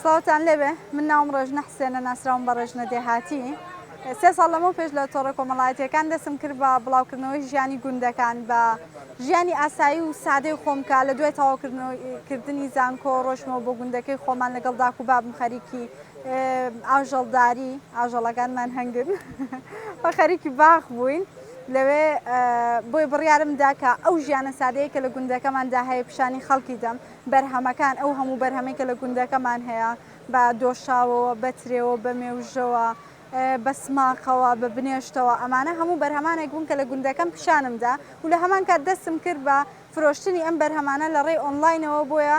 سڵاوتان لێبێ من ناوم ڕێژنە حسێنە ناسراوم بە ڕێژنە دێهاتی 3 ساڵ لەمەوە پێش لە تۆڕە کۆمەڵایەتیەکان دەستم کرد بە بڵاوکردنەوەی ژیانی گوندەکان بە ژیانی ئاسایی و سادەی خۆمکە لە دوای تەواوکردنی زانکۆ ڕۆژمەوە بۆ گوندەکەی خۆمان لەگەڵ داک و بابم خەریکی ئاژەڵداری ئاژەڵەکانمان هەنگن بە خەریکی باخ بووین لەوێ بۆی بڕیارمدا کە ئەو ژیانە سادەیە کە لە گوندەکەماندا هەیە پیشانی خەڵکی دەم بەرهەمەکان ئەو هەموو بەرهەمەی کە لە گوندەکەمان هەیە بە دۆشاوەوە بەترێەوە بە مێوژەوە بە سماقەوە بە بنێشتەوە ئەمانە هەموو بەرهەمانێک بوون کە لە گوندەکەم پیشانمدا و لە هەمان کات دەستم کرد بە فرۆشتنی ئەم بەرهەمانە لە ڕێی ئۆنلاینەوە بۆیە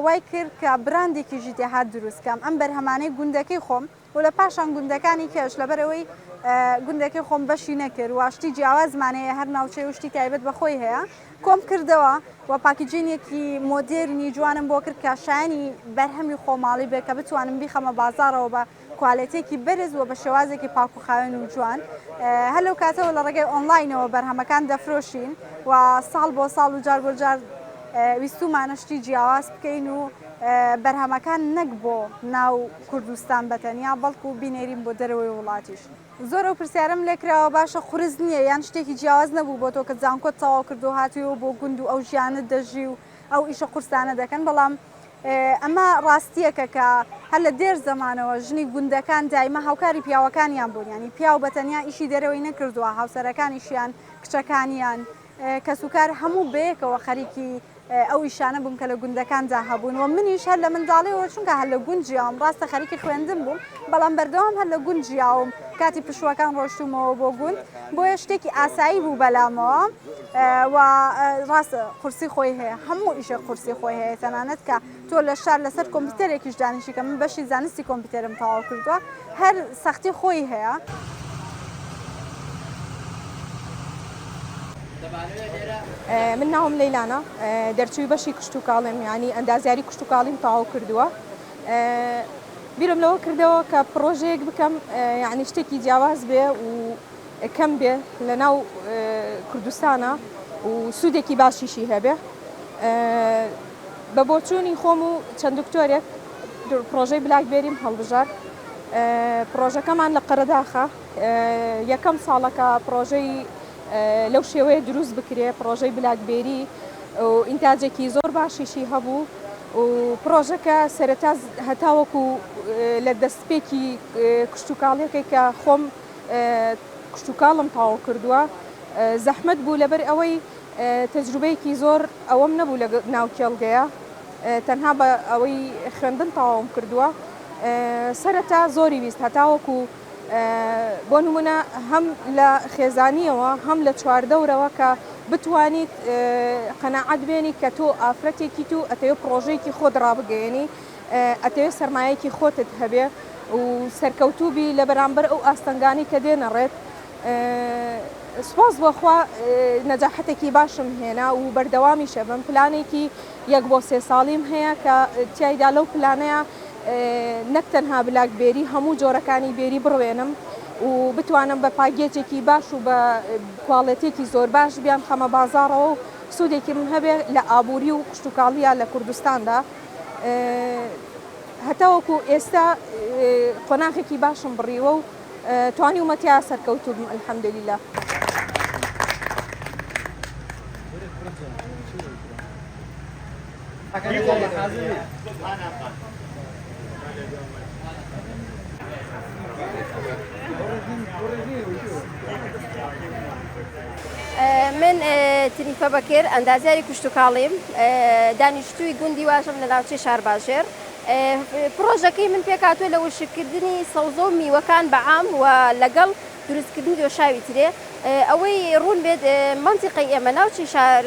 وای کرد کە براندێکیژی دێهات دروستکەم ئەم بەرهەمانەی گوندەکەی خۆم و لە پاشان گوندەکانی کێش لەبەرەوەی گوندەکەی خۆم بەشی نەکرد واشتی جیاوازمانەیە هەر ناوچەی وشتی تایبەت بەخۆی هەیە کۆم کردەوە و پاکیجینێکی مۆدێرنی جوانم بۆ کرد کە شایانی بەرهەمی خۆماڵی بێت کە بتوانم بیخەمە بازارەوە بە کوالێتێکی بەرز و بە شێوازێکی پاک و خاوێن و جوان هەر لەو کاتەوە لە ڕێگەی ئۆنلاینەوە بەرهەمەکان دەفرۆشین و ساڵ بۆ ساڵ و جار بۆ جار ویستومانەشتی جیاواز بکەین و بەرهەمەکان نەک بۆ ناو کوردستان بەتەنیا بەڵکو و بینێرین بۆ دەرەوەی وڵاتیش زۆر ئەو پرسیارم لێکراوە باشە خورز نییە یان شتێکی جیاواز نەبوو بۆ تۆ کە زانکۆت تەواو کردو هاتوویەوە بۆ گوند و ئەو ژیانت دەژی و ئەو ئیشە قورسانە دەکەن بەڵام ئەمە ڕاستیەکە کە هەر لە دێر زەمانەوە ژنی گوندەکان دایمە هاوکاری پیاوەکانیان بوون ینی پیا و بەتەنیا ئیشی دەرەوەی نەکردووە هاوسەرەکانیشیان کچەکانیان کەسوکار هەموو بەیەکەوە خەریکی ئەو ئیشانە بووم کە لە گوندەکاندا هەبوون و منیش هەر لە منداڵیەوە چونکە هەر لە گوند ژیاوم ڕاستە خەریکی خوێندن بووم بەڵام بەردەوام هەر لە گوند ژیاوم کاتی پشوەکان ڕۆشتومەوە بۆ گوند بۆیە شتێکی ئاسایی بوو بەلامەوە و ڕاستە قورسی خۆی هەیە هەموو ئیشە قورسی خۆی هەیە تەنانەت کە تۆ لە شار لەسەر کۆمپیوتەرێکیش دانیشی کە من بەشی زانستی کۆمپیوتەرم تەواو کردووە هەر سەختی خۆی هەیە. من ناوم لەیلانە دەرچووی بەشی کشت و کاڵیم ینی ئەندازیاری کشت و کاڵیم تەواو کردووە بیرم لەوە کردەوە کە پرۆژەیەک بکەم یعنی شتێکی جیاواز بێ و کەم بێ لە ناو کوردستانە و سوودێکی باشیشی هەبێ بە بۆچوونی خۆم و چەند دکتۆرێک پرۆژەی بلاکبێریم هەڵبژار پرۆژەکەمان لە قەرەداخە یەکەم ساڵەکە پرۆژەی لەو شێوەیە دروست بکرێ پرۆژەی بلاکبێری و ئینتاجێکی زۆر باشیشی هەبوو و پرۆژەکە سەرەتا هەتاوەکو لە دەستپێکی کشتتوکاڵیەکەی کە خۆم کشتتوکاڵم تاوا کردووە زەحمەت بوو لەبەر ئەوەی تەجروبەیەکی زۆر ئەوەم نەبوو لە ناو کێڵگەیە تەنها بە ئەوەی خوێندن تاوام کردووە سەرەتا زۆری ویست هەتاوەکو بۆ نمونە هەم لە خێزانیەوە هەم لە چواردەورەوە کە بتوانیت قەناعەت بێنی کە تۆ ئافرەتێکی تو ئەتەوێت پرۆژەیەکی خۆت ڕابگەێنی ئەتەوێت سەرمایەکی خۆتت هەبێ و سەرکەوتوبی لە بەرامبەر ئەو ئاستەنگانی کە دێنەڕێت سپاس بۆخوا نەجاحەتێکی باشم هێنا و بەردەوامی شەبم پلانێکی 1 بۆ 3 ساڵیم هەیە کە تیایدا لەو پلانەیە نەک تەنها بلاکبێری هەموو جۆرەکانی بێری بڕوێنم و بتوانم بە پاگێجێکی باش و بە کواڵەتێکی زۆر باش بیان خەمە بازارەوە و سوودێکی من هەبێ لە ئابووری و کشتتوکاڵیە لە کوردستاندا هەتاوەکو ئێستا قۆناغێکی باشم بڕیوە و توانی ومەتیا سەرکەوتوبم ئەلحەمدولیلا. من تنیفە بەکر ئەندازیاری کشت و کاڵیم دانیشتووی گوندی واشم لە ناوچەی شارباژێر پرۆژەکەی من پێکاتوە لە وشکردنی سەوزە و میوەکان بەعام و لەگەڵ دروستکردنی دۆشاوی ترێ ئەوەی ڕوون بێت منتیقی ئێمە ناوچی شار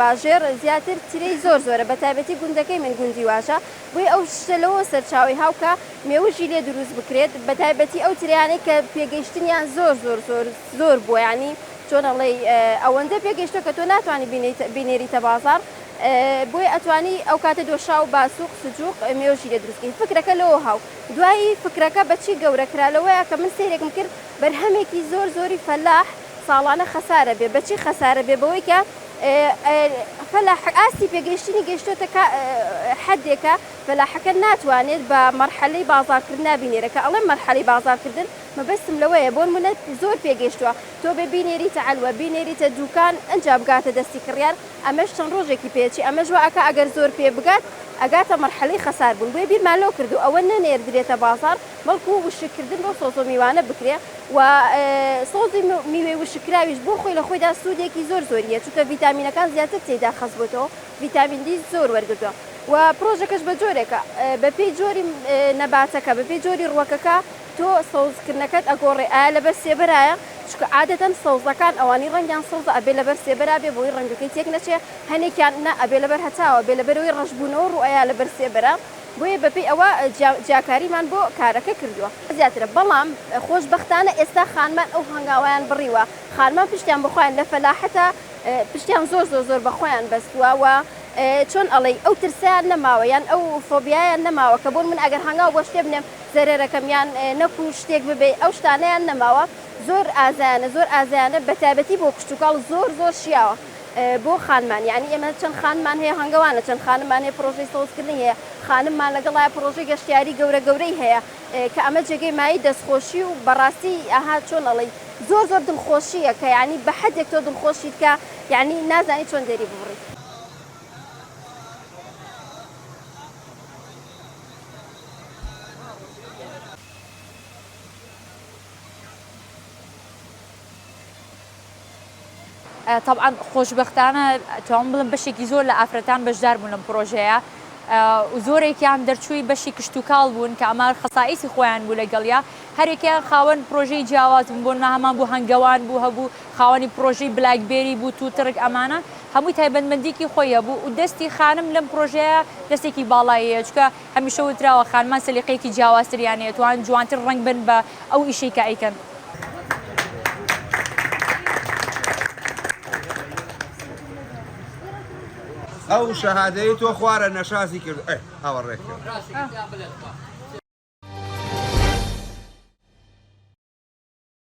باژێر زیاتر ترەی زۆر زۆرە بە تایبەتی گوندەکەی من گوندی واشە بۆی ئەو شتە لەوە سەرچاوی هاوکە مێوژی لێ دروست بکرێت بە تایبەتی ئەو تریانەی کە پێگەیشتنیان زۆر بووە ینی چۆنەڵێ ئەوەندە پێگەیشتۆ کە تۆ ناتوانانی بینێریتە بازار بۆی ئەتوانی ئەو کاتە دۆشا و باسوق سجوق مێوژی لێ دروستکەی فکرەکە لەوە هاو دوایی فکرەکە بەچی گەورەکرا لەوەیە کە من سیرێکم کرد بەرهەمێکی زۆری فەلاح ساڵانە خەسارە بێ بەچی خەسارە بێ بەوەی کە فەلاح ئاستی پێگەیشتنی گەیشتۆتە حەدێکە فلاحەکە ناتوانێت بە مەرحەلەی بازارکردن بینێرە کە ئەڵێ مەرحەلەی بازارکردن مەبەستم لەوەیە بۆ نمونە زۆر پێگەشتووە تۆ بێ بینێریتە ئەلوە بینێریتە دوکان ئەنجا بگاتە دەستی کڕیار ئەمەش چەند ڕۆژێکی پێچی ئەمەش وەکە ئەگەر زۆر پێ بگات ئەگاتە مەرحەلەی خەسار بوون بۆیە بیرمان لەو کردو ئەوە نەنێردرێتە بازار بەڵکو وشکردن بۆ سۆز و میوانە بکرێ و سۆزی میوێ وشکراویش بۆ خۆی لە خۆیدا سوودێکی زۆر زۆریە چونکە ڤیتامینەکان زیاتر تێدا خەز بۆتەوە ڤیتامین دی زۆر وەرگتووە و پرۆژەکەش بە جۆرێکە بەپێی جۆری نەباتەکە بەپێی جۆری ڕوەکەکە تۆ سەوزکردنەکەت ئەگۆڕێ ئایا لەبەر سێبەرایە چکە عادەتەن سەوزەکان ئەوانی ڕەنگیان سەوز ئەبێ لەبەر سێبەرا بێ بۆی ڕەنگەکەی تێک نەچێ هەنێکیان نە ئەبێ لەبەر هەتاوە بێ لەبەرەوەی ڕەشبوونەوە ڕوئەیە لەبەر سێبەرە بۆیە بەپێی ئەوە جاکاریمان بۆ کارەکە کردووە زیاترە بەڵام خۆشبەختانە ئێستا خانمان ئەو هەنگاویان بڕیوە خانمان پشتیان بخۆیان لە فەلاحەتە پشتیان زۆر بەخۆیان بەستووە و چۆن ئەڵێ ئەو ترسیان نەماوە یان ئەو فۆبیایان نەماوە کە بۆن من ئەگەر هەنگاو بۆ شتێ بنێم زەرەرەکەمیان نەکو شتێک ببێ ئەو شتانەیان نەماوە زۆر ئازایانە بەتابەتی بۆ کشتتوکاڵ زۆر شیاوە بۆ خانمان یعنی ئێمە چەند خانمان هەیە هەنگەوانە چەند خانمان هەیە پرۆژەی سەوزکردنی هەیە خانممان لەگەڵای پرۆژەی گەشتیاری گەورەی هەیە کە ئەمە جێگەی مای دەستخۆشی و بەڕاستی ئاها چۆن ئەڵێ زۆر دڵخۆشیە کە یعنی بە حەدێک تۆ دڵخۆشیت کە یعنی نازانی چۆن دەری ببڕیت طبعا خۆشبەختانە توانم بڵم بەشێکی زۆر لە ئافرەتان بەشدار بوون لەم پرۆژەیە و زۆرێکیان دەرچووی بەشی کشتتوکاڵ بوون کە ئەمە خەسائیسی خۆیان بوو لەگەڵیا هەرێکیان خاوەن پرۆژەی جیاواز بوون بۆ هەمان بوو هەنگەوان بوو هەبوو خاوەنی پرۆژەی بلاکبێری بوو تووتڕک ئەمانە هەمووی تایبەتمەندێکی خۆیە بوو و دەستی خانم لەم پرۆژەیە دەستێکی باڵاییە چکە هەمیشە وتراوە خانمان سەلیقەیەکی جیاوازتریانەیە توان جوانتر ڕنگ بن بە ئەو ئیشەی کە ئەیکەن ئەو شەهادەی تۆ خوارە نەشازی کرد هاوەڕێک کرد